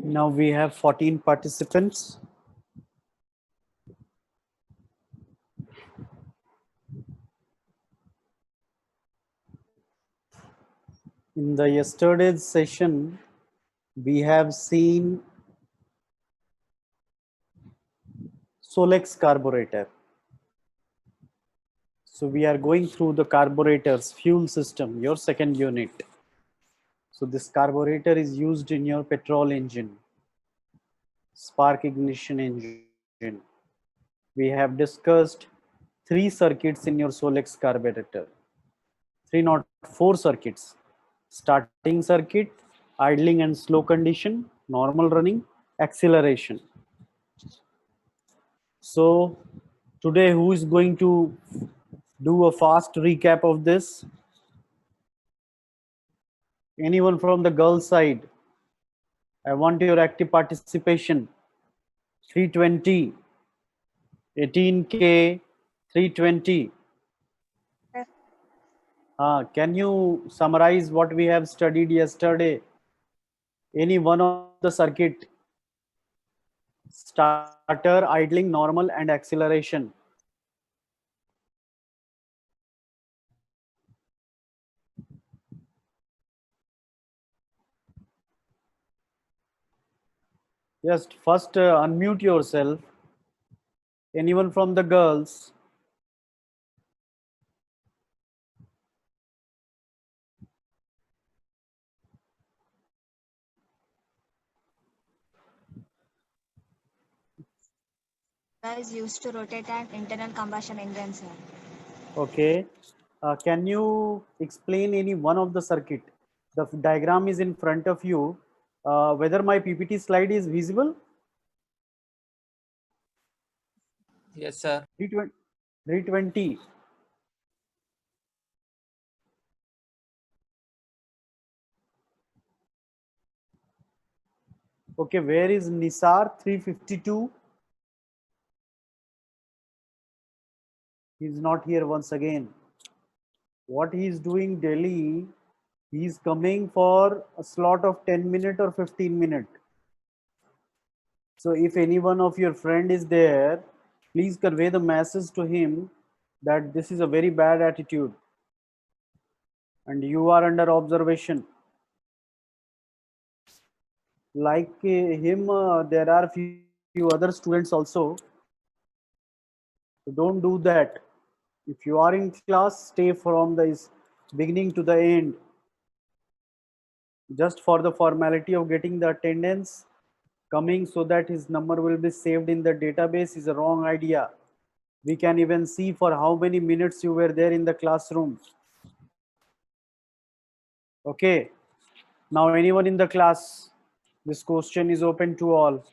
Now we have 14 participants. In the yesterday's session, we have seen Solex carburetor. So we are going through the carburetors, fuel system, your second unit. So this carburetor is used in your petrol engine, spark ignition engine. We have discussed 3 circuits in your Solex carburetor. 3 not 4 circuits. Starting circuit, idling and slow condition, normal running, acceleration. So today who is going to do a fast recap of this? Anyone from the girls side? I want your active participation. 320, 18K, 320. Can you summarize what we have studied yesterday? Any one of the circuit? Starter, idling, normal, and acceleration. Just first unmute yourself. Anyone from the girls? Is used to rotate an internal combustion engine, sir. Okay. Can you explain any one of the circuit? The diagram is in front of you. Whether my PPT slide is visible? Yes, sir. 320. 320. Okay, where is Nisar 352? He's not here once again. What he is doing daily, he is coming for a slot of 10 minute or 15 minute. So if any one of your friend is there, please convey the message to him that this is a very bad attitude and you are under observation. Like him, there are few other students also. So don't do that. If you are in class, stay from the beginning to the end. Just for the formality of getting the attendance coming so that his number will be saved in the database is a wrong idea. We can even see for how many minutes you were there in the classroom. Okay. Now anyone in the class, this question is open to all.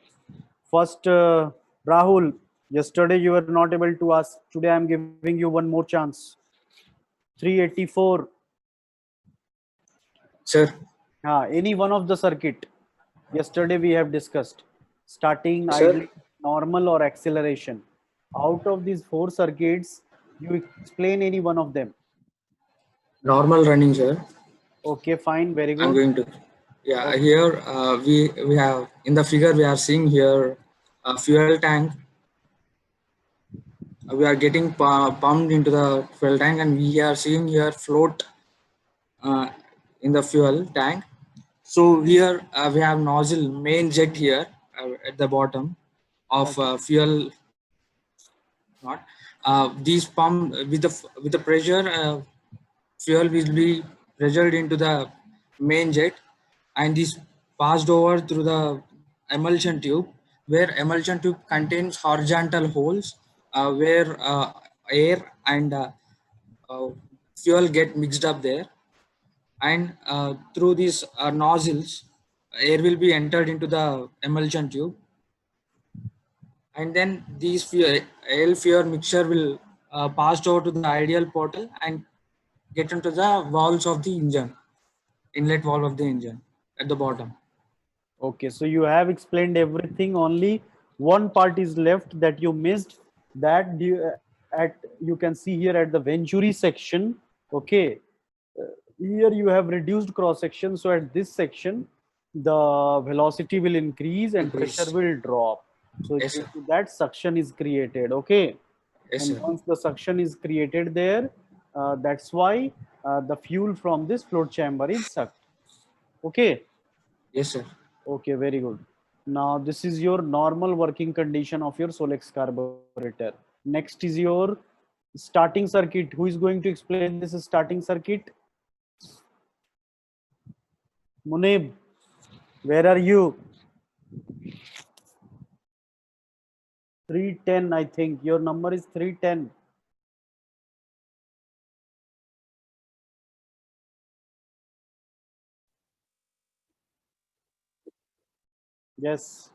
First, Rahul, yesterday you were not able to ask. Today I am giving you one more chance. 384. Sir. Any one of the circuit. Yesterday we have discussed. Starting, Sir? idling, normal or acceleration. Out of these 4 circuits, you explain any one of them. Normal running, sir. Okay, fine, very good. I'm going to. Yeah, okay. Here we have in the figure we are seeing here a fuel tank. We are getting pumped into the fuel tank, and we are seeing here float in the fuel tank. So here we have nozzle main jet here at the bottom of fuel. Not these pump with the pressure. Fuel will be pressured into the main jet and is passed over through the emulsion tube, where emulsion tube contains horizontal holes where air and fuel get mixed up there, and through these nozzles air will be entered into the emulsion tube, and then these fuel mixture will pass over to the ideal portal and get into the valves of the engine, inlet valve of the engine at the bottom. Okay, so you have explained everything. Only one part is left that you missed. That you can see here at the Venturi section. Okay, here you have reduced cross section. So at this section, the velocity will increase and Increase. pressure will drop. So Yes, due sir. to that, suction is created. Okay. Yes, And sir. once the suction is created there, that's why the fuel from this float chamber is sucked. Okay. Yes, sir. Okay, very good. Now this is your normal working condition of your Solex carburetor. Next is your starting circuit. Who is going to explain this starting circuit? Munib, where are you? 310, I think. Your number is 310. Yes.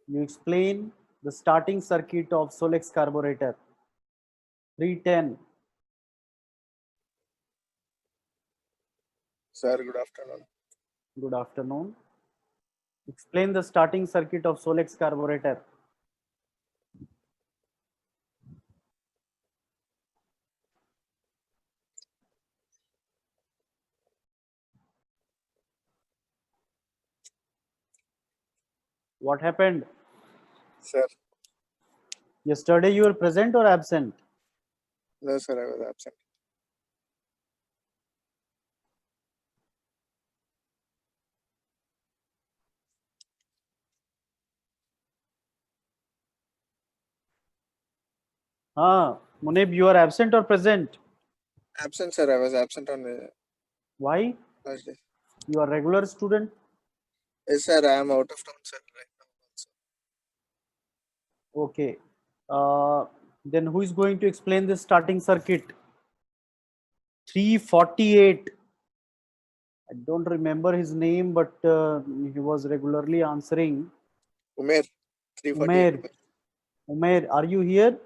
You explain the starting circuit of Solex carburetor. 310. Sir, good afternoon. Good afternoon. Explain the starting circuit of Solex carburetor. What happened? Sir, Yesterday you were present or absent? no, sir, I was absent. Munib, you are absent or present? Absent, sir. I was absent on the Why? last day. You are regular student? Yes, sir. I am out of town, sir, right now also. Okay. Then who is going to explain this starting circuit? 348. I don't remember his name, but he was regularly answering. Umer, 348. Umair. Umair, are you here?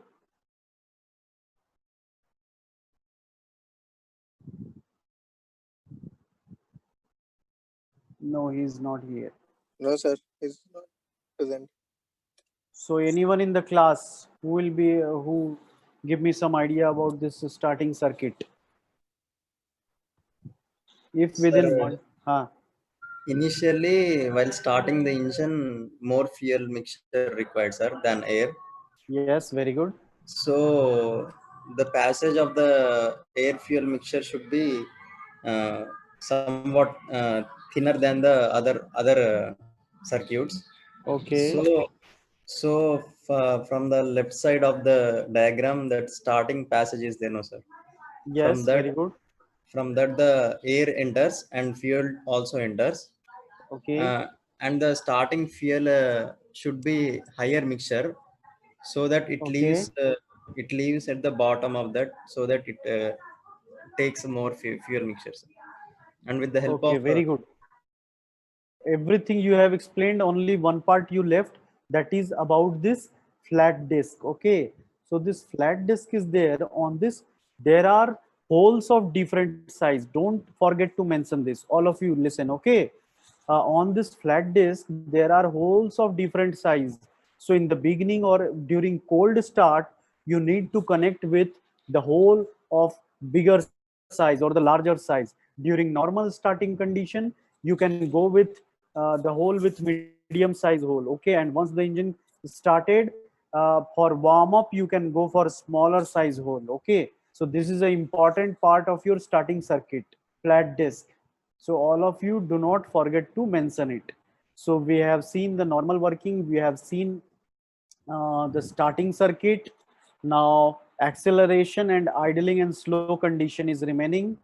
No, he is not here. No, sir. He's not present. So anyone in the class who will be who give me some idea about this starting circuit? If within Sir, one, initially, while starting the engine, more fuel mixture required, sir, than air. yes, very good. So the passage of the air fuel mixture should be somewhat thinner than the other circuits. Okay. So from the left side of the diagram, that starting passage is there, no, sir. From Yes, very good. the air enters and fuel also enters. Okay. And the starting fuel should be higher mixture, so that Okay. it leaves at the bottom of that, so that it takes more fuel mixtures. And with the help Okay, of very good. Everything you have explained, only one part you left, that is about this flat disk. Okay, so this flat disk is there. On this there are holes of different size. Don't forget to mention this, all of you listen. Okay, on this flat disk there are holes of different size. So in the beginning or during cold start, you need to connect with the hole of bigger size or the larger size. During normal starting condition, you can go with the hole with medium size hole. Okay, and once the engine started, for warm up you can go for smaller size hole. Okay, so this is an important part of your starting circuit, flat disk. So all of you do not forget to mention it. So we have seen the normal working, we have seen the starting circuit. Now acceleration and idling and slow condition is remaining.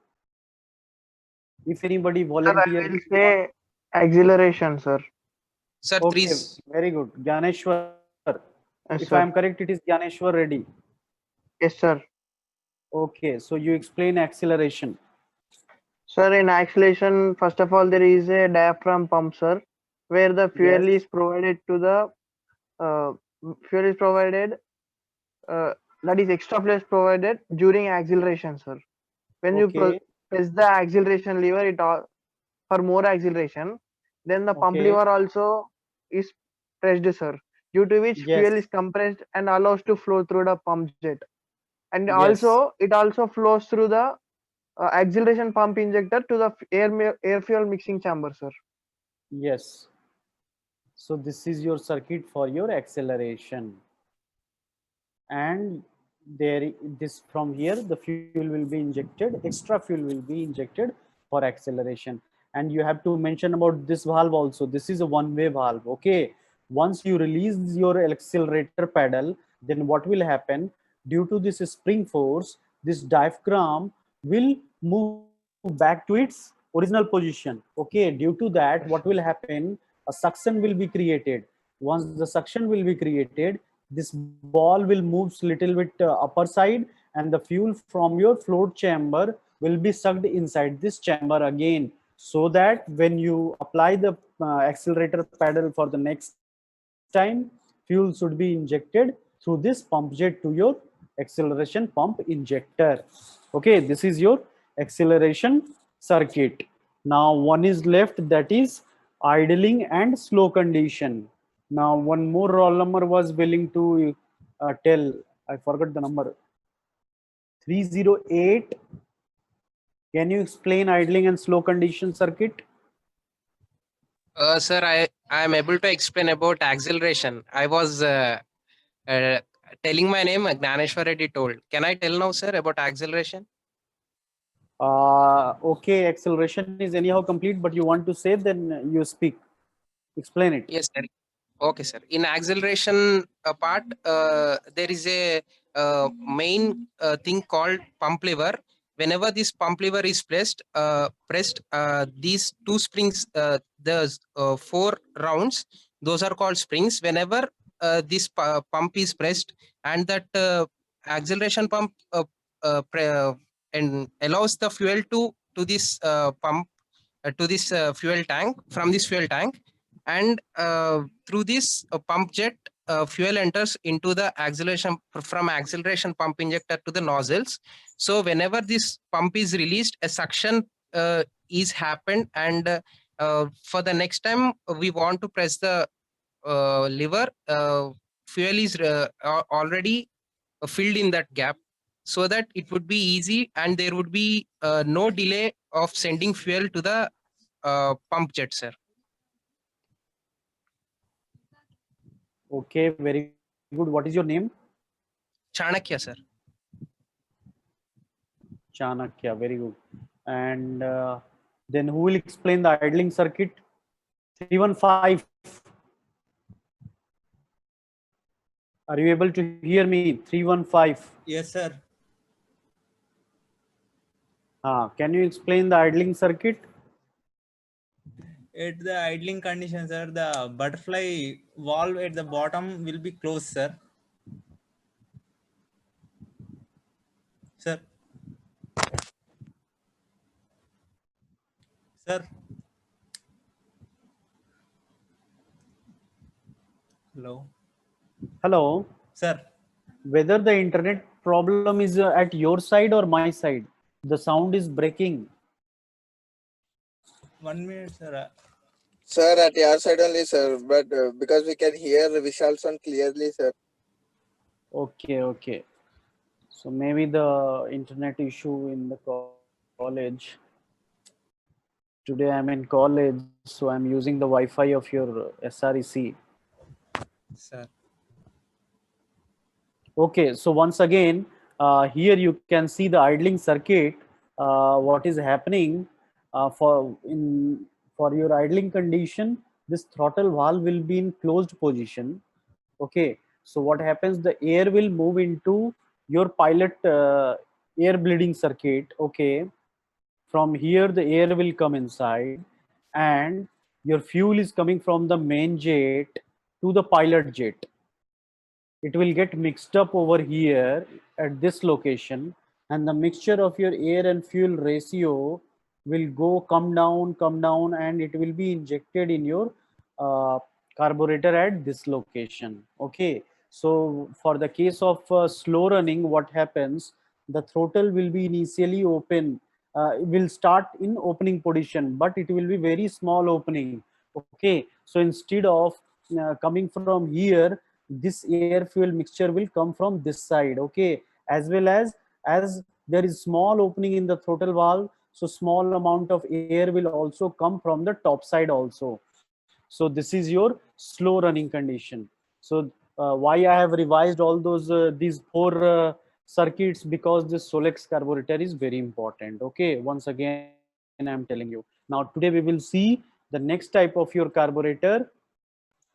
If anybody Sir, I volunteer, will say acceleration, sir. Sir, okay, three. very good. Gyaneshwar, Yes, if I sir. am correct, it is Gyaneshwar Reddy. Yes, sir. Okay, so you explain acceleration. Sir, in acceleration, first of all, there is a diaphragm pump, sir, where the fuel Yes. is provided to the fuel is provided. That is extra fuel is provided during acceleration, sir. When you Okay. press the acceleration lever, for more acceleration, then the pump Okay. lever also is pressed, sir, due to which Yes. fuel is compressed and allows to flow through the pump jet. And Yes. also it also flows through the acceleration pump injector to the air fuel mixing chamber, sir. Yes. So this is your circuit for your acceleration. And there, this from here, the fuel will be injected, extra fuel will be injected for acceleration. And you have to mention about this valve also. This is a one-way valve. Okay. Once you release your accelerator pedal, then what will happen? Due to this spring force, this diaphragm will move back to its original position. Okay. Due to that, what will happen? A suction will be created. Once the suction will be created, this ball will move little bit upper side, and the fuel from your float chamber will be sucked inside this chamber again, so that when you apply the accelerator pedal for the next time, fuel should be injected through this pump jet to your acceleration pump injector. Okay, this is your acceleration circuit. Now one is left, that is idling and slow condition. Now one more roll number was willing to tell. I forgot the number. 308. Can you explain idling and slow condition circuit? Sir, I am able to explain about acceleration. I was telling my name, Gnaneshwar Reddy told. Can I tell now, sir, about acceleration? Okay, acceleration is anyhow complete, but you want to say, then you speak. Explain it. Yes, sir. Okay, sir. In acceleration part, there is a main thing called pump lever. Whenever this pump lever is pressed, these two springs, the 4 rounds, those are called springs. Whenever this pump is pressed, and that acceleration pump and allows the fuel to this pump to this fuel tank, from this fuel tank, and through this pump jet, fuel enters into the acceleration, from acceleration pump injector to the nozzles. So whenever this pump is released, a suction is happened, and for the next time we want to press the lever, fuel is already filled in that gap, so that it would be easy, and there would be no delay of sending fuel to the pump jet, sir. Okay, very good. What is your name? Chanakya, sir. Chanakya, very good. And then who will explain the idling circuit? 315. Are you able to hear me? 315. Yes, sir. Can you explain the idling circuit? At the idling condition, sir, the butterfly valve at the bottom will be closed, sir. Sir. Sir. Hello. Hello. Sir. Whether the internet problem is at your side or my side, the sound is breaking. 1 minute, sir. Sir, at your side only, sir. But because we can hear Vishal's son clearly, sir. Okay, okay. So maybe the internet issue in the college. Today I'm in college, so I'm using the Wi-Fi of your SREC. Sir. Okay, so once again, here you can see the idling circuit. What is happening for your idling condition? This throttle valve will be in closed position. Okay, so what happens? The air will move into your pilot air bleeding circuit. Okay, from here the air will come inside, and your fuel is coming from the main jet to the pilot jet. It will get mixed up over here at this location, and the mixture of your air and fuel ratio will come down, and it will be injected in your carburetor at this location. Okay, so for the case of slow running, what happens? The throttle will be initially open, will start in opening position, but it will be very small opening. Okay, so instead of coming from here, this air fuel mixture will come from this side. Okay, as well as there is small opening in the throttle valve, so small amount of air will also come from the top side also. So this is your slow running condition. So why I have revised all those these four circuits, because this Solex carburetor is very important. Okay, once again I'm telling you. Now today we will see the next type of your carburetor,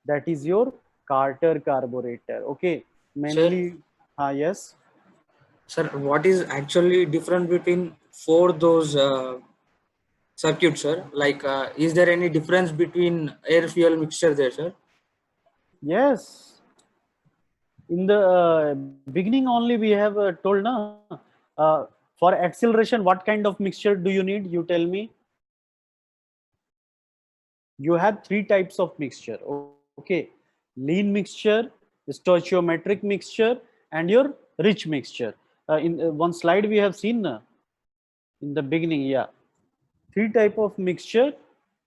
that is your Carter carburetor. Okay, mainly yes. Sir, what is actually different between for those circuits, sir? Like, is there any difference between air fuel mixture there, sir? Yes, in the beginning only we have told na, for acceleration what kind of mixture do you need, you tell me. You have three types of mixture. Okay, lean mixture, stoichiometric mixture, and your rich mixture. In one slide we have seen in the beginning. Yeah, three type of mixture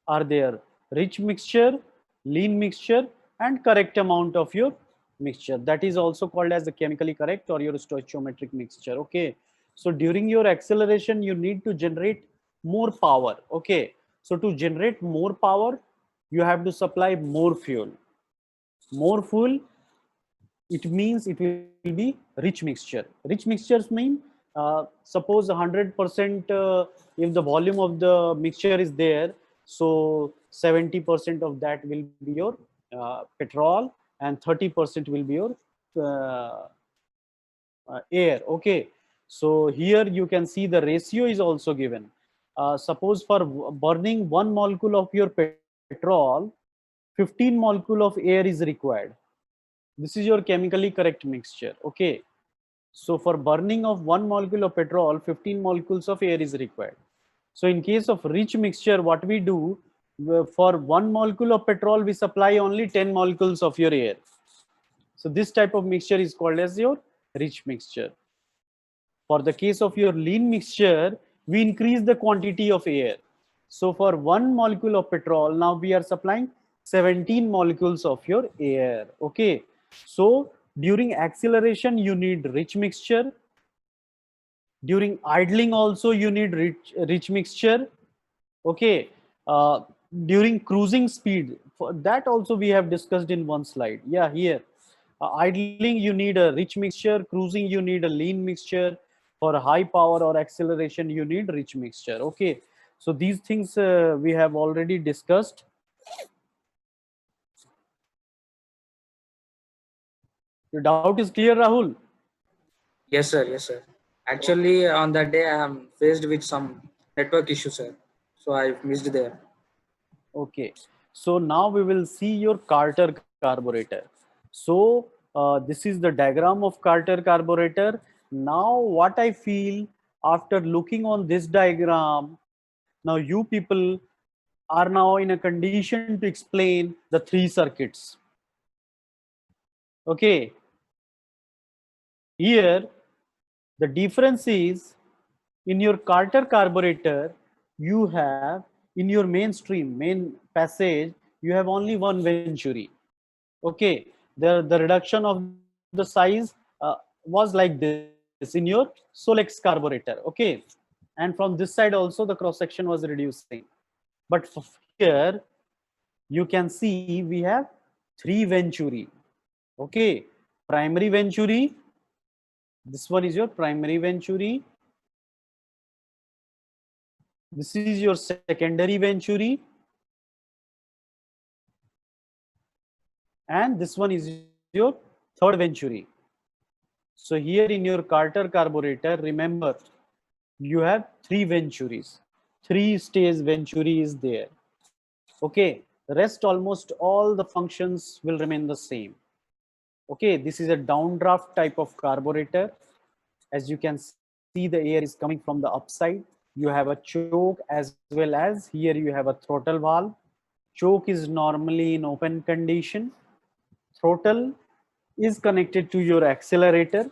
are there: rich mixture, lean mixture, and correct amount of your mixture. That is also called as the chemically correct or your stoichiometric mixture. Okay, so during your acceleration you need to generate more power. Okay, so to generate more power you have to supply more fuel. More fuel, it means it will be rich mixture. Rich mixtures mean, suppose 100%, if the volume of the mixture is there, so 70% of that will be your petrol, and 30% will be your uh, air. Okay, so here you can see the ratio is also given. Suppose for burning 1 molecule of your petrol, 15 molecule of air is required. This is your chemically correct mixture. Okay, so for burning of 1 molecule of petrol, 15 molecules of air is required. So in case of rich mixture, what we do, for 1 molecule of petrol we supply only 10 molecules of your air. So this type of mixture is called as your rich mixture. For the case of your lean mixture, we increase the quantity of air. So for 1 molecule of petrol, now we are supplying 17 molecules of your air. Okay, so during acceleration you need rich mixture. During idling also you need rich mixture. Okay, uh, during cruising speed, for that also we have discussed in one slide. Yeah, here idling you need a rich mixture, cruising you need a lean mixture, for high power or acceleration you need rich mixture. Okay, so these things we have already discussed. Your doubt is clear, Rahul? Yes, sir. Yes, sir. Actually, on that day, I am faced with some network issue, sir. So I missed there. Okay, so now we will see your Carter carburetor. So this is the diagram of Carter carburetor. Now what I feel after looking on this diagram, now you people are now in a condition to explain the three circuits. Okay, here the difference is, in your Carter carburetor you have, in your mainstream main passage you have only one venturi. Okay, the reduction of the size was like this in your Solex carburetor. Okay, and from this side also the cross section was reducing. But here you can see we have three venturi. Okay, primary venturi, this one is your primary venturi, this is your secondary venturi, and this one is your third venturi. So here in your Carter carburetor, remember you have three venturis, three stage venturi is there. Okay, rest almost all the functions will remain the same. Okay, this is a downdraft type of carburetor. As you can see, the air is coming from the upside. You have a choke as well as here you have a throttle valve. Choke is normally in open condition. Throttle is connected to your accelerator.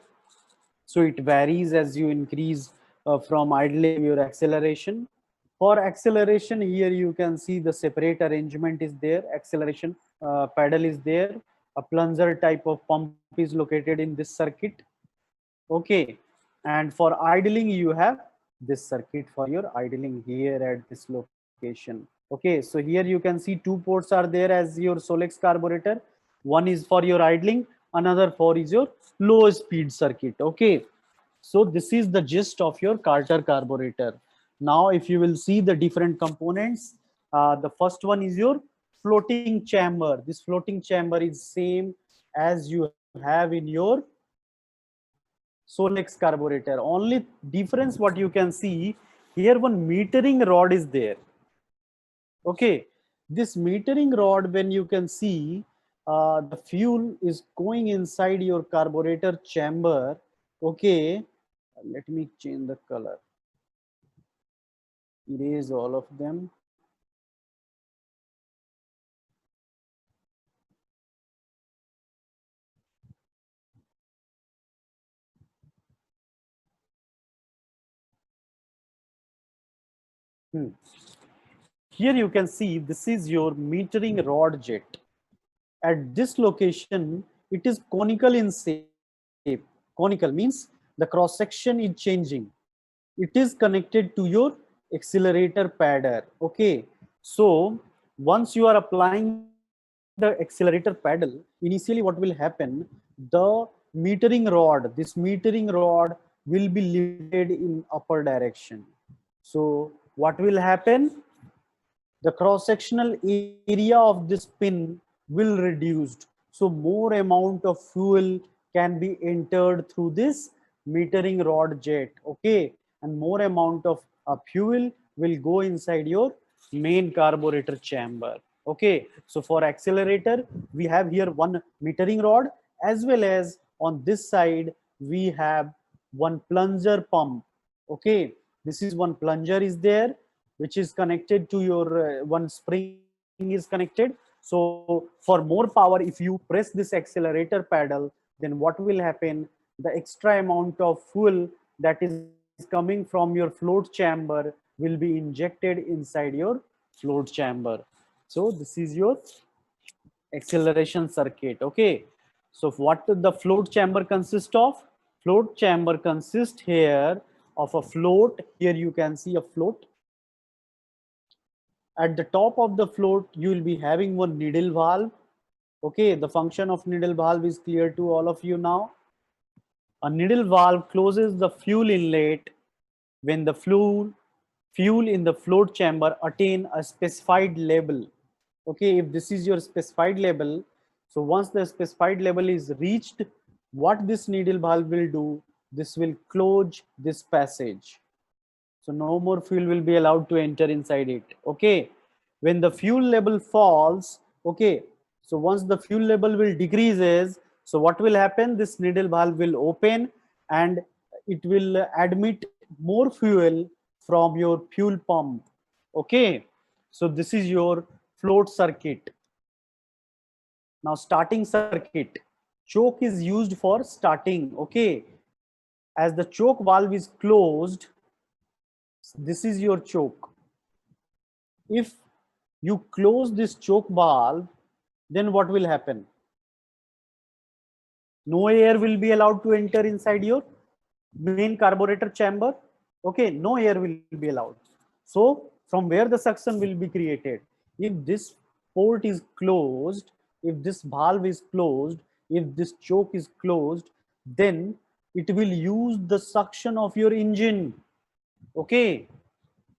So it varies as you increase from idling your acceleration. For acceleration, here you can see the separate arrangement is there. Acceleration pedal is there. A plunger type of pump is located in this circuit. Okay, and for idling you have this circuit for your idling here at this location. Okay, so here you can see two ports are there as your Solex carburetor. One is for your idling, another for is your low speed circuit. Okay, so this is the gist of your Carter carburetor. Now, if you will see the different components, the first one is your floating chamber. This floating chamber is same as you have in your Solex carburetor. Only difference what you can see here, one metering rod is there. Okay, this metering rod, when you can see the fuel is going inside your carburetor chamber. Okay, let me change the color, erase all of them. Here you can see this is your metering rod jet. At this location, it is conical in shape. Conical means the cross section is changing. It is connected to your accelerator padder. Okay, so once you are applying the accelerator paddle, initially what will happen, the metering rod, this metering rod will be lifted in upper direction. So what will happen, the cross sectional area of this pin will reduced, so more amount of fuel can be entered through this metering rod jet. Okay, and more amount of fuel will go inside your main carburetor chamber. Okay, so for accelerator we have here one metering rod, as well as on this side we have one plunger pump. Okay, this is one plunger is there, which is connected to your one spring is connected. So for more power, if you press this accelerator pedal, then what will happen, the extra amount of fuel that is coming from your float chamber will be injected inside your float chamber. So this is your acceleration circuit. Okay, so what the float chamber consist of, float chamber consists here of a float. Here you can see a float. At the top of the float you will be having one needle valve. Okay, the function of needle valve is clear to all of you now. A needle valve closes the fuel inlet when the fuel in the float chamber attain a specified level. Okay, if this is your specified level, so once the specified level is reached, what this needle valve will do, this will close this passage. So no more fuel will be allowed to enter inside it. Okay, when the fuel level falls, okay, so once the fuel level will decreases, so what will happen, this needle valve will open and it will admit more fuel from your fuel pump. Okay, so this is your float circuit. Now starting circuit, choke is used for starting. Okay, as the choke valve is closed, this is your choke. If you close this choke valve, then what will happen? No air will be allowed to enter inside your main carburetor chamber. Okay, no air will be allowed. So from where the suction will be created? If this port is closed, if this valve is closed, if this choke is closed, then it will use the suction of your engine. Okay,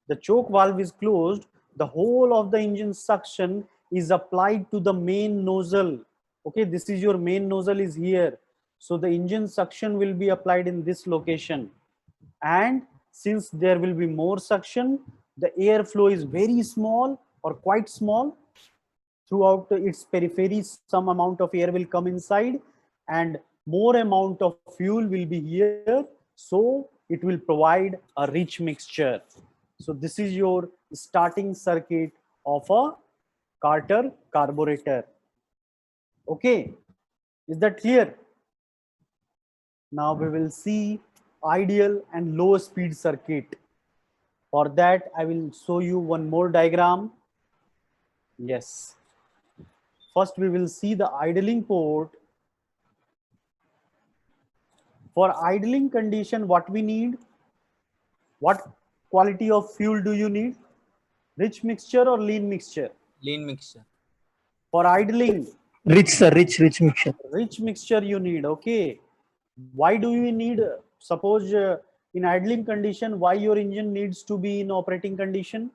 the choke valve is closed, the whole of the engine suction is applied to the main nozzle. Okay, this is your main nozzle is here. So the engine suction will be applied in this location. And since there will be more suction, the airflow is very small or quite small. Throughout its periphery, some amount of air will come inside and more amount of fuel will be here. So it will provide a rich mixture. So this is your starting circuit of a Carter carburetor. Okay, is that clear? Now we will see ideal and low speed circuit. For that, I will show you one more diagram. Yes. First, we will see the idling port. For idling condition, what we need? What quality of fuel do you need? Rich mixture or lean mixture? Lean mixture. For idling, Rich, sir. Rich mixture. rich mixture you need. Okay. Why do you need, suppose in idling condition, why your engine needs to be in operating condition?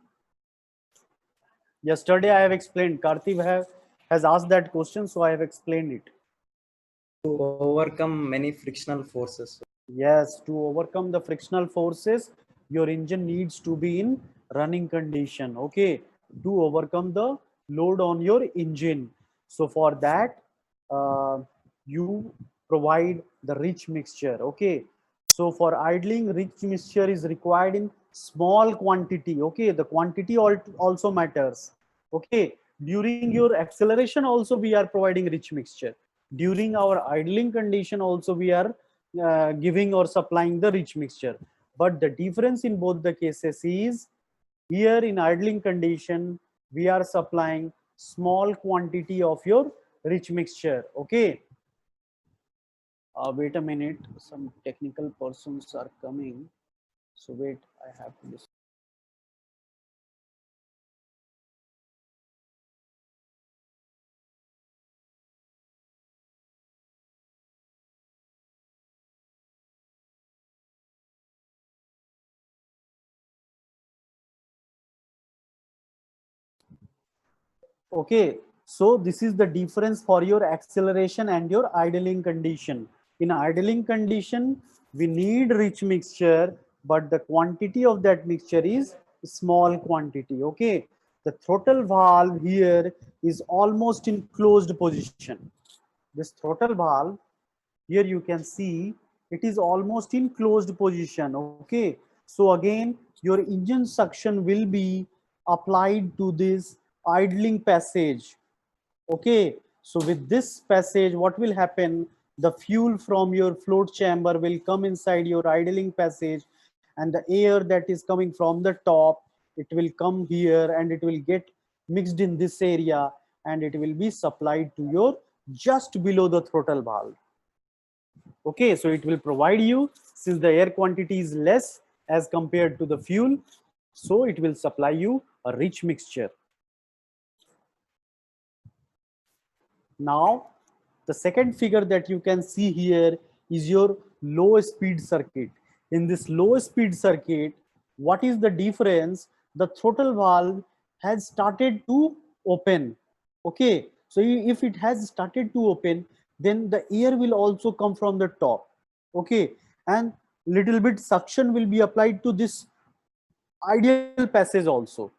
Yesterday I have explained. Karthik has asked that question, so I have explained it. To overcome many frictional forces. Yes, to overcome the frictional forces, your engine needs to be in running condition. Okay, to overcome the load on your engine. So for that, you provide the rich mixture. Okay, so for idling, rich mixture is required in small quantity. Okay, the quantity also matters. Okay, during your acceleration also we are providing rich mixture. During our idling condition also we are giving or supplying the rich mixture. But the difference in both the cases is, here in idling condition we are supplying small quantity of your rich mixture. Okay, wait a minute, some technical persons are coming, so wait, I have to listen. Okay, so this is the difference for your acceleration and your idling condition. In idling condition, we need rich mixture, but the quantity of that mixture is small quantity. Okay, the throttle valve here is almost in closed position. This throttle valve here you can see it is almost in closed position. Okay, so again your engine suction will be applied to this idling passage. Okay, so with this passage what will happen, the fuel from your float chamber will come inside your idling passage, and the air that is coming from the top, it will come here and it will get mixed in this area, and it will be supplied to your just below the throttle valve. Okay, so it will provide you, since the air quantity is less as compared to the fuel, so it will supply you a rich mixture. Now the second figure that you can see here is your low speed circuit. In this low speed circuit, what is the difference? The throttle valve has started to open. Okay, so if it has started to open, then the air will also come from the top. Okay, and little bit suction will be applied to this ideal passage also.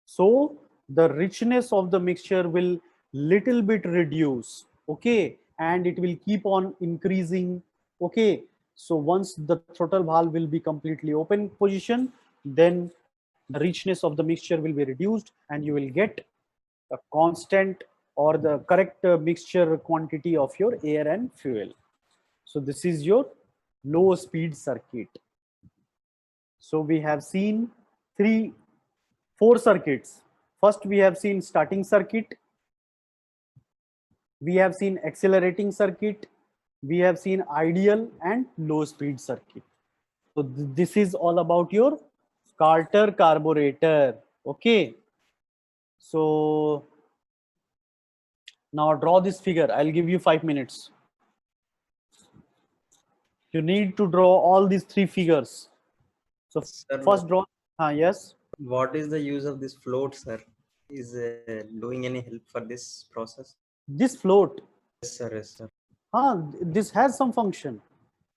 So the richness of the mixture will little bit reduce. Okay, and it will keep on increasing. Okay, so once the throttle valve will be completely open position, then the richness of the mixture will be reduced and you will get a constant or the correct mixture quantity of your air and fuel. So this is your low speed circuit. So we have seen four circuits. First we have seen starting circuit, we have seen accelerating circuit, we have seen ideal and low speed circuit. So this is all about your Carter carburetor. Okay, so now draw this figure. I'll give you 5 minutes. You need to draw all these three figures. So Sir, first draw. Yes. what is the use of this float, sir? Is doing any help for this process? This float, Yes, sir. Yes, sir. this has some function.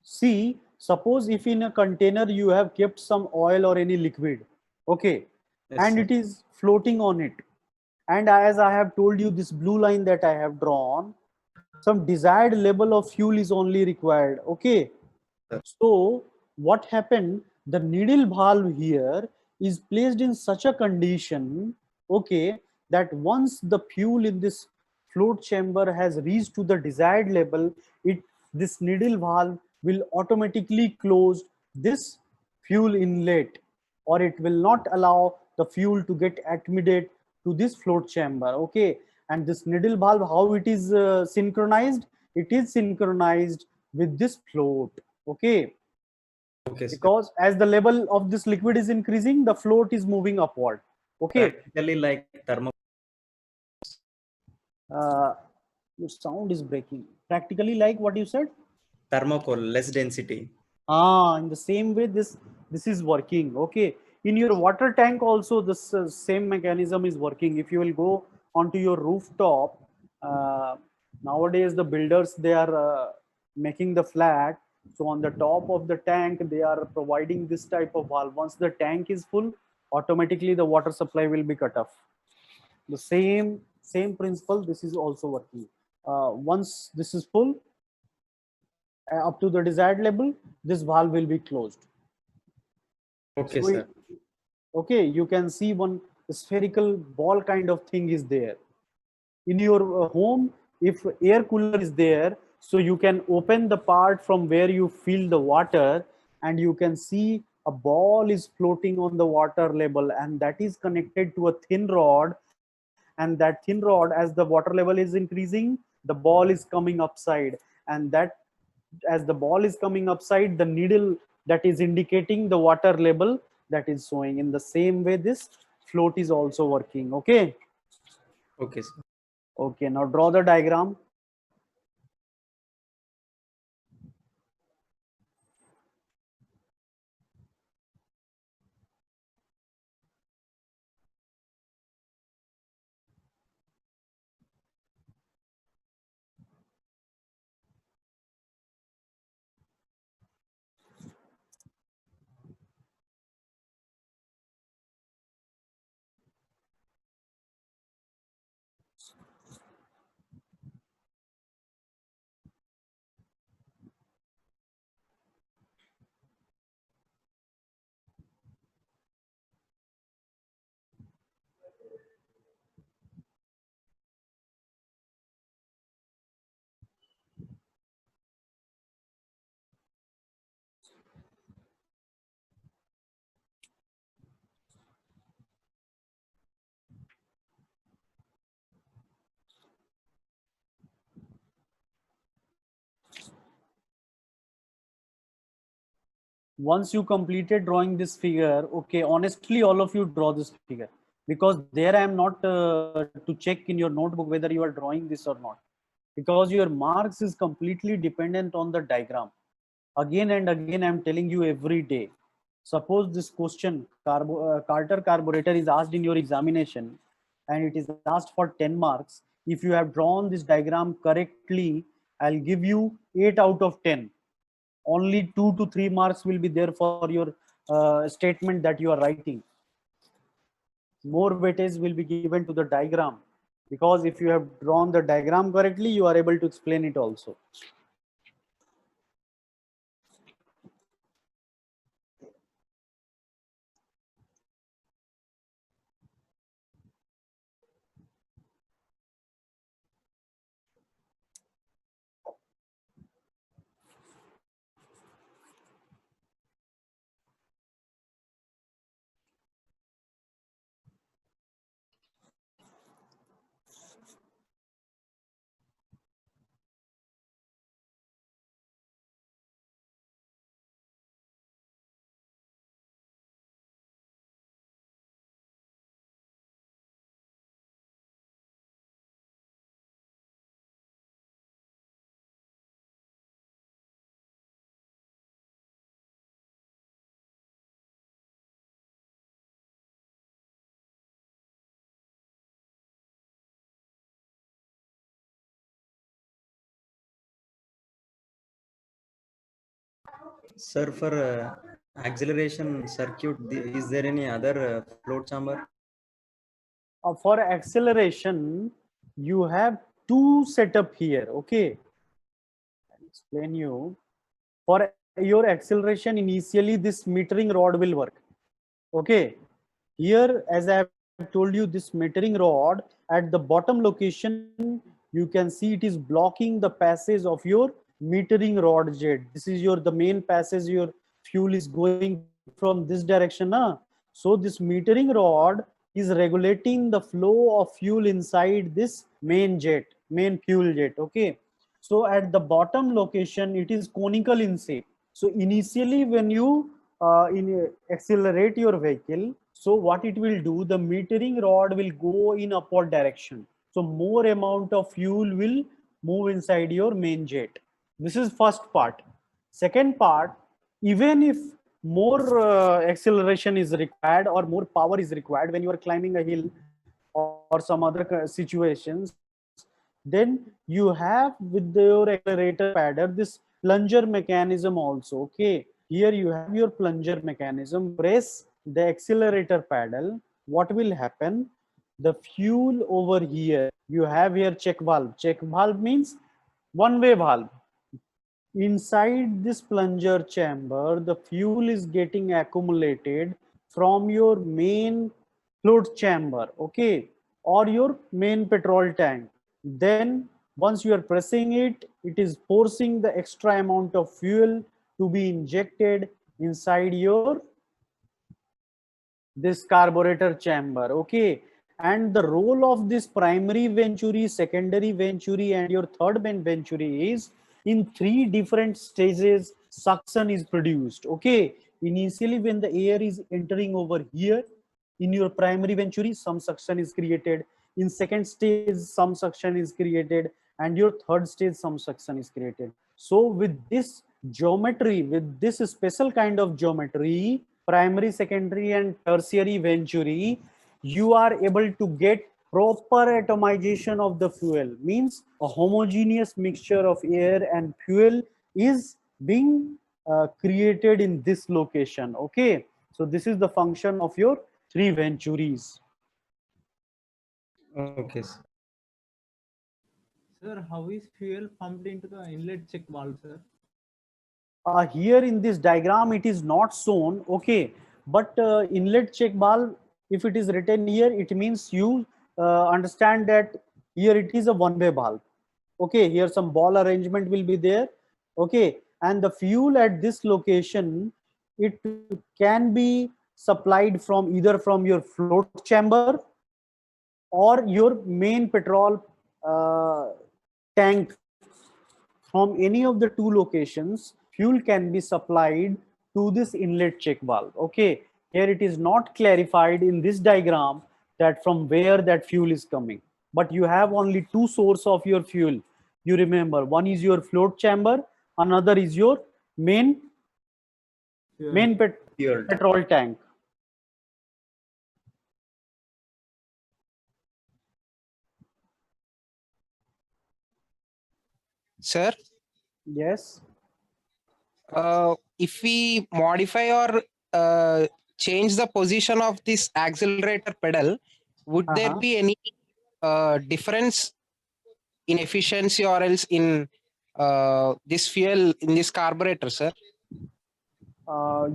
See, suppose if in a container you have kept some oil or any liquid, okay, Yes, and sir. it is floating on it, and as I have told you, this blue line that I have drawn, some desired level of fuel is only required. Okay, Sir. so what happened, the needle valve here is placed in such a condition, okay, that once the fuel in this float chamber has reached to the desired level, this needle valve will automatically close this fuel inlet, or it will not allow the fuel to get admitted to this float chamber. Okay, and this needle valve, how it is synchronized, it is synchronized with this float. Okay, Okay, sir. because as the level of this liquid is increasing, the float is moving upward. Okay. Practically like Your sound is breaking. Practically like what you said? thermocol, less density. In the same way, this is working. Okay. In your water tank also, this same mechanism is working. If you will go onto your rooftop, nowadays the builders, they are making the flat. So on the top of the tank, they are providing this type of valve. Once the tank is full, automatically the water supply will be cut off. The same principle, this is also working. Once this is full, up to the desired level, this valve will be closed. Okay, So sir. okay, you can see one spherical ball kind of thing is there. In your home, if air cooler is there, so you can open the part from where you feel the water, and you can see a ball is floating on the water level, and that is connected to a thin rod. And that thin rod, as the water level is increasing, the ball is coming upside, and that as the ball is coming upside, the needle that is indicating the water level, that is showing. In the same way, this float is also working. Okay. Okay, sir. Okay, now draw the diagram. Once you completed drawing this figure, okay, honestly, all of you draw this figure, because there I am not to check in your notebook whether you are drawing this or not, because your marks is completely dependent on the diagram. Again and again, I'm telling you every day. Suppose this question, Carter carburetor, is asked in your examination, and it is asked for 10 marks. If you have drawn this diagram correctly, I'll give you 8 out of 10. Only 2 to 3 marks will be there for your statement that you are writing. More weightage will be given to the diagram, because if you have drawn the diagram correctly, you are able to explain it also. Sir, for acceleration circuit, is there any other float chamber? For acceleration, you have two setup here. Okay, I'll explain you. For your acceleration, initially this metering rod will work. Okay, here, as I have told you, this metering rod at the bottom location, you can see it is blocking the passage of your metering rod jet. This is your the main passage. Your fuel is going from this direction. So this metering rod is regulating the flow of fuel inside this main jet, main fuel jet. Okay. So at the bottom location, it is conical in shape. So initially, when you accelerate your vehicle, So what it will do, the metering rod will go in upward direction. So more amount of fuel will move inside your main jet. This is first part. Second part, even if more acceleration is required or more power is required when you are climbing a hill or some other situations, then you have with your accelerator paddle this plunger mechanism also. Okay, here you have your plunger mechanism. Press the accelerator pedal. What will happen? The fuel over here, you have here check valve. Check valve means one-way valve. Inside this plunger chamber, the fuel is getting accumulated from your main float chamber, okay, or your main petrol tank. Then once you are pressing it, it is forcing the extra amount of fuel to be injected inside your this carburetor chamber, okay. And the role of this primary venturi, secondary venturi, and your third main venturi is in 3 different stages suction is produced, okay. Initially when the air is entering over here in your primary venturi, some suction is created. In second stage some suction is created, and your third stage some suction is created. So with this geometry, with this special kind of geometry, primary, secondary, and tertiary venturi, you are able to get proper atomization of the fuel. Means a homogeneous mixture of air and fuel is being created in this location, okay. So this is the function of your 3 venturis. Okay, sir. Sir, how is fuel pumped into the inlet check valve, sir? Here in this diagram it is not shown, okay, but inlet check valve, if it is written here, it means you understand that here it is a one-way valve, okay. Here some ball arrangement will be there, okay, and the fuel at this location, it can be supplied from either from your float chamber or your main petrol tank. From any of the 2 locations, fuel can be supplied to this inlet check valve, okay. Here it is not clarified in this diagram that from where that fuel is coming, but you have only 2 sources of your fuel. You remember, one is your float chamber, another is your main Fuel. Fuel tank. petrol tank. Sir, Yes. if we modify or change the position of this accelerator pedal, would there be any difference in efficiency or else in this fuel in this carburetor, sir?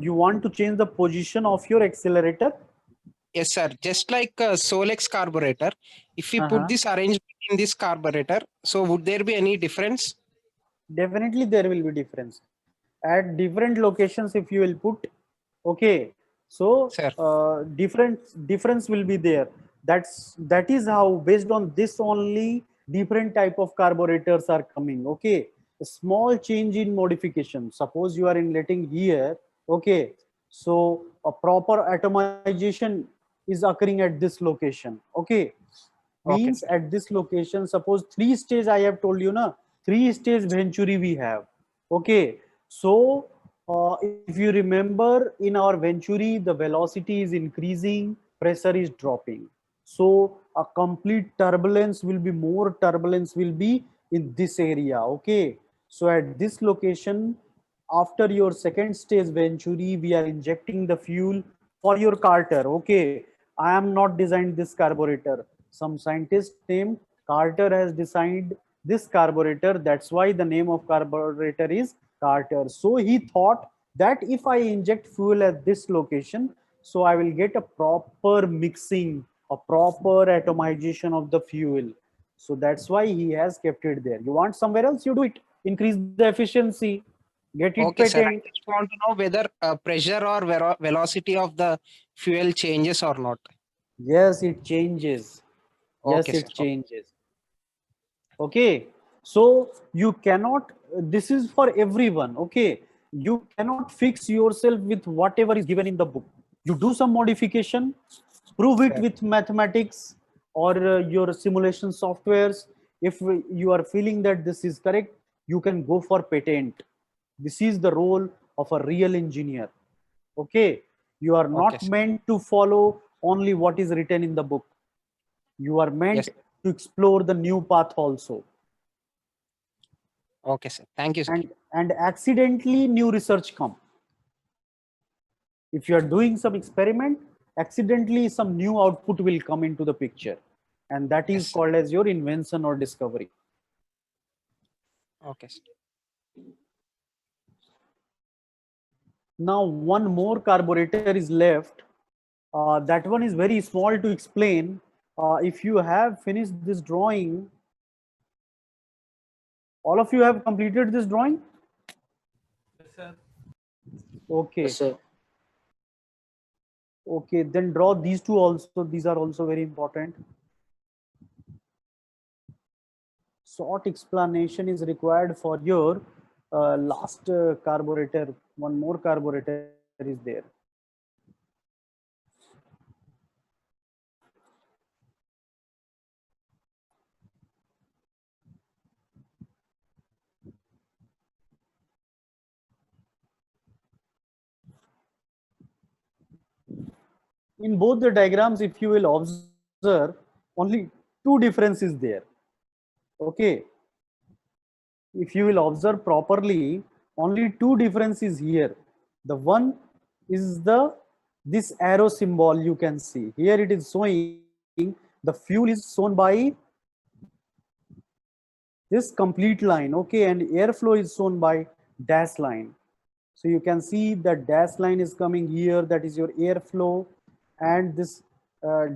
You want to change the position of your accelerator? Yes, sir. Just like Solex carburetor, if we put this arrangement in this carburetor, so would there be any difference? Definitely there will be difference at different locations. If you will put, okay, so difference will be there. That is how, based on this only, different type of carburetors are coming, okay. A small change in modification, suppose you are inletting here, okay, so a proper atomization is occurring at this location, okay. Means at this location, suppose 3 stage, I have told you na, 3 stage venturi we have, okay. So if you remember, in our venturi the velocity is increasing, pressure is dropping, so a complete turbulence will be, more turbulence will be in this area, okay. So at this location, after your second stage venturi, we are injecting the fuel for your Carter, okay. I am not designed this carburetor, some scientist named Carter has designed this carburetor, that's why the name of carburetor is Carter. So he thought that if I inject fuel at this location, so I will get a proper mixing, a proper atomization of the fuel. So that's why he has kept it there. You want somewhere else, you do it, increase the efficiency, get it Okay, sir. I patent. just want to know whether pressure or velocity of the fuel changes or not. Yes, it changes. Yes, Okay, it sir. changes. Okay, so you cannot, this is for everyone, okay. You cannot fix yourself with whatever is given in the book. You do some modification, prove it Sure. with mathematics or your simulation softwares. If you are feeling that this is correct, you can go for patent. This is the role of a real engineer. Okay, you are Okay, not sir. meant to follow only what is written in the book. You are meant Yes. to explore the new path also. Okay, sir. Thank you, sir. And accidentally new research come. If you are doing some experiment, accidentally some new output will come into the picture, and that is Yes, sir. called as your invention or discovery. Okay, sir. Now one more carburetor is left. That one is very small to explain. If you have finished this drawing, all of you have completed this drawing? Yes, sir. Okay. Yes, sir. Okay, then draw these two also. These are also very important. Short explanation is required for your last carburetor. One more carburetor is there. In both the diagrams, if you will observe, only two differences there. Okay, if you will observe properly, only two differences here. The one is the this arrow symbol you can see here. It is showing the fuel is shown by this complete line. Okay, and airflow is shown by dash line. So you can see that dash line is coming here. That is your airflow, and this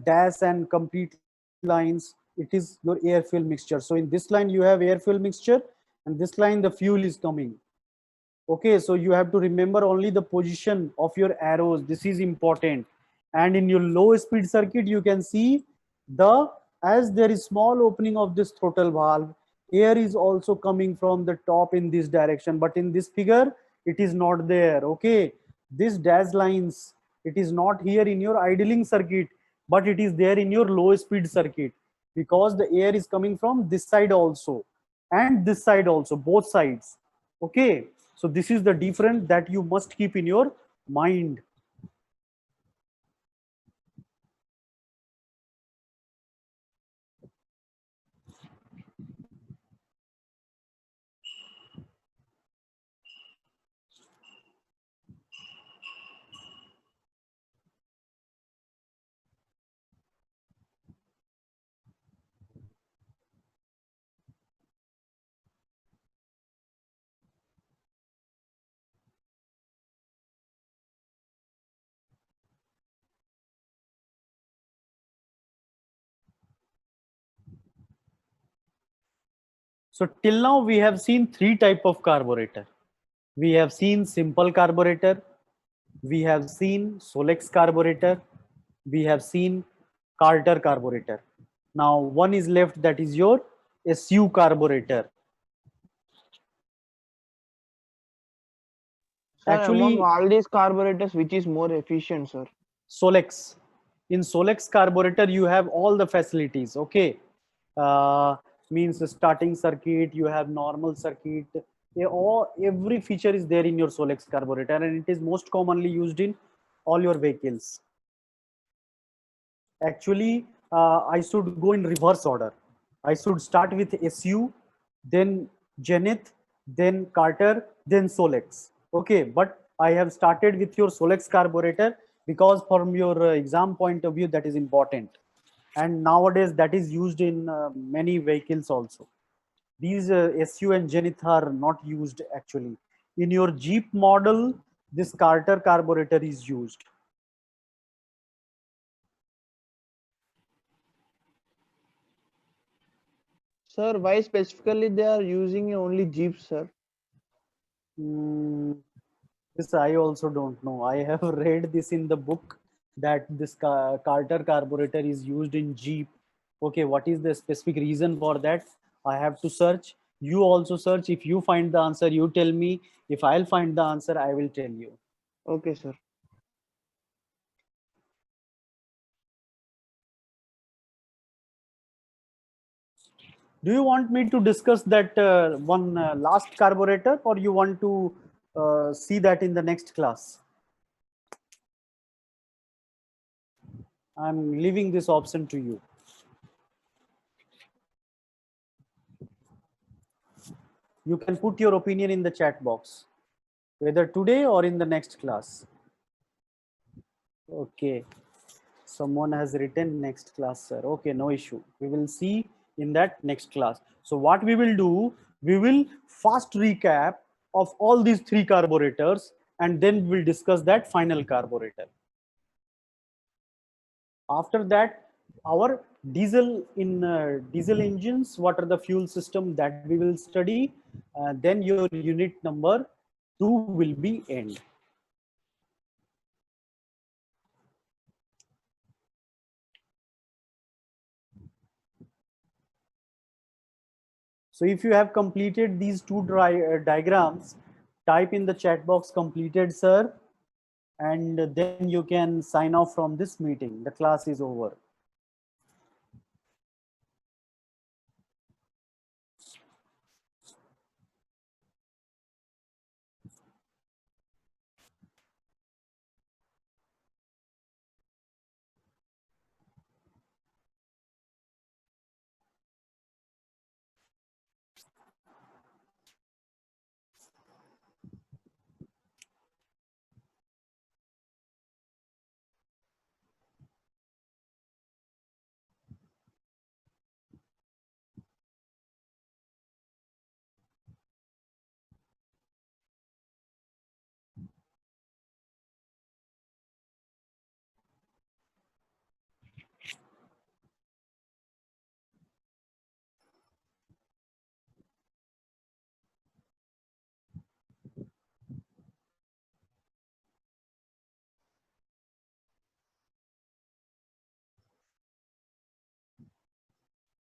dash and complete lines, it is your air fuel mixture. So in this line you have air fuel mixture, and this line the fuel is coming. Okay, so you have to remember only the position of your arrows. This is important. And in your low speed circuit, you can see the as there is small opening of this throttle valve, air is also coming from the top in this direction. But in this figure, it is not there. Okay, this dash lines, it is not here in your idling circuit, but it is there in your low speed circuit, because the air is coming from this side also and this side also, both sides. Okay, so this is the difference that you must keep in your mind. So till now we have seen three type of carburetor. We have seen simple carburetor, we have seen Solex carburetor, we have seen Carter carburetor. Now one is left, that is your SU carburetor. Sir, among Actually, all these carburetors, which is more efficient, sir? Solex. In Solex carburetor, you have all the facilities. Okay, means starting circuit, you have normal circuit. Every feature is there in your Solex carburetor, and it is most commonly used in all your vehicles. Actually, I should go in reverse order. I should start with SU, then Zenith, then Carter, then Solex. Okay, but I have started with your Solex carburetor because from your exam point of view, that is important. And nowadays that is used in many vehicles also. These SU and Zenith are not used actually. In your Jeep model, this Carter carburetor is used. Sir, why specifically they are using only Jeeps, sir? This I also don't know. I have read this in the book that this Carter carburetor is used in Jeep. Okay, what is the specific reason for that? I have to search. You also search. If you find the answer, you tell me. If I'll find the answer, I will tell you. Okay, sir. Do you want me to discuss that one last carburetor, or you want to see that in the next class? I'm leaving this option to you. You can put your opinion in the chat box, whether today or in the next class. Okay. Someone has written next class, sir. Okay, no issue. We will see in that next class. So what we will do, we will fast recap of all these three carburetors, and then we'll discuss that final carburetor. After that, our diesel engines, what are the fuel system that we will study. Then your unit number 2 will be end. So if you have completed these two diagrams, type in the chat box completed, sir, and then you can sign off from this meeting. The class is over.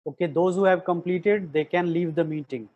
Okay, those who have completed, they can leave the meeting.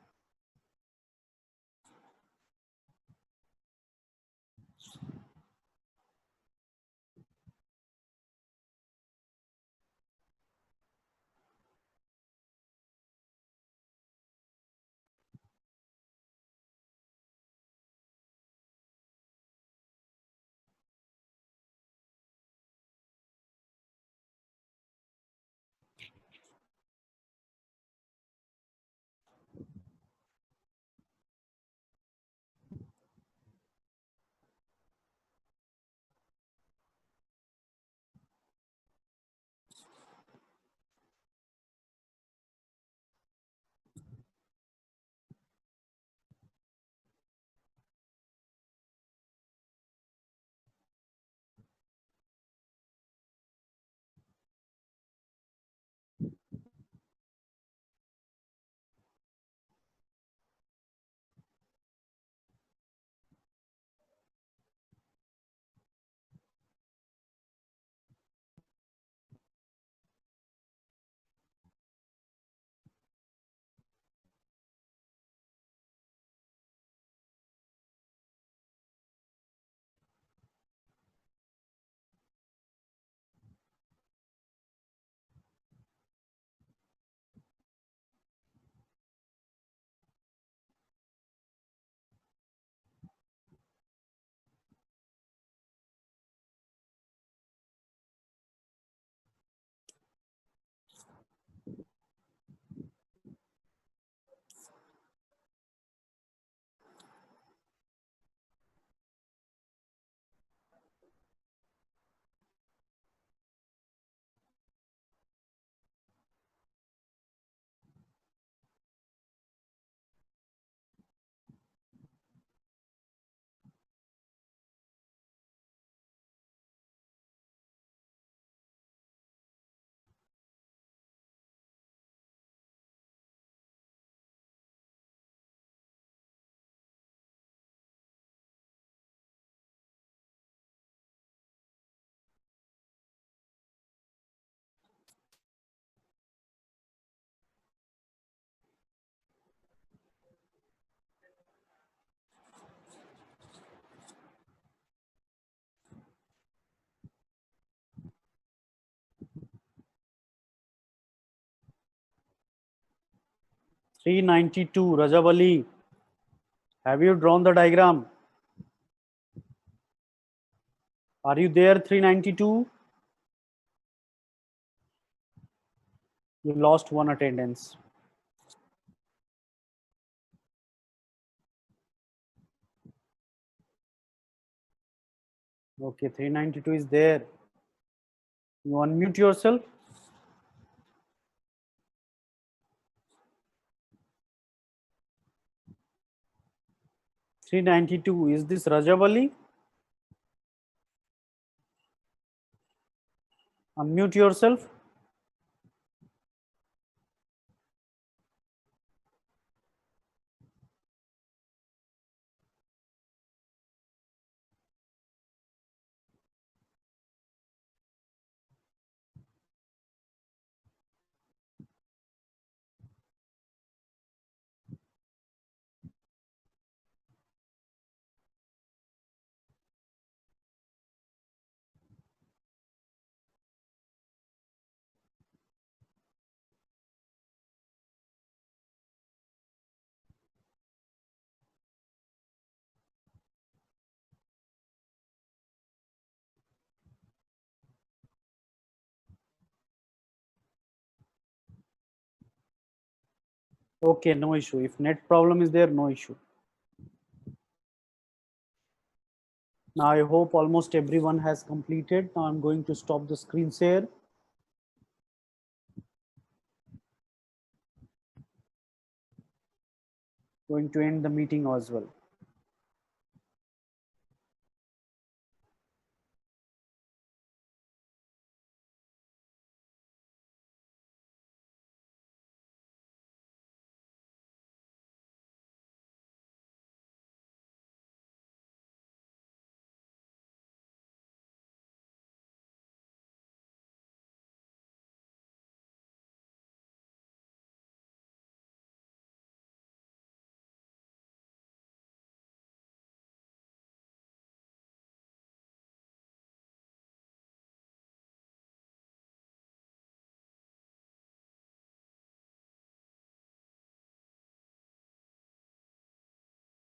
392, Rajab Ali. Have you drawn the diagram? Are you there, 392? You lost one attendance. Okay, 392 is there. You unmute yourself. $392. Is this Rajab Ali? Unmute yourself. Okay, no issue. If net problem is there, no issue. Now I hope almost everyone has completed. Now I'm going to stop the screen share. Going to end the meeting as well.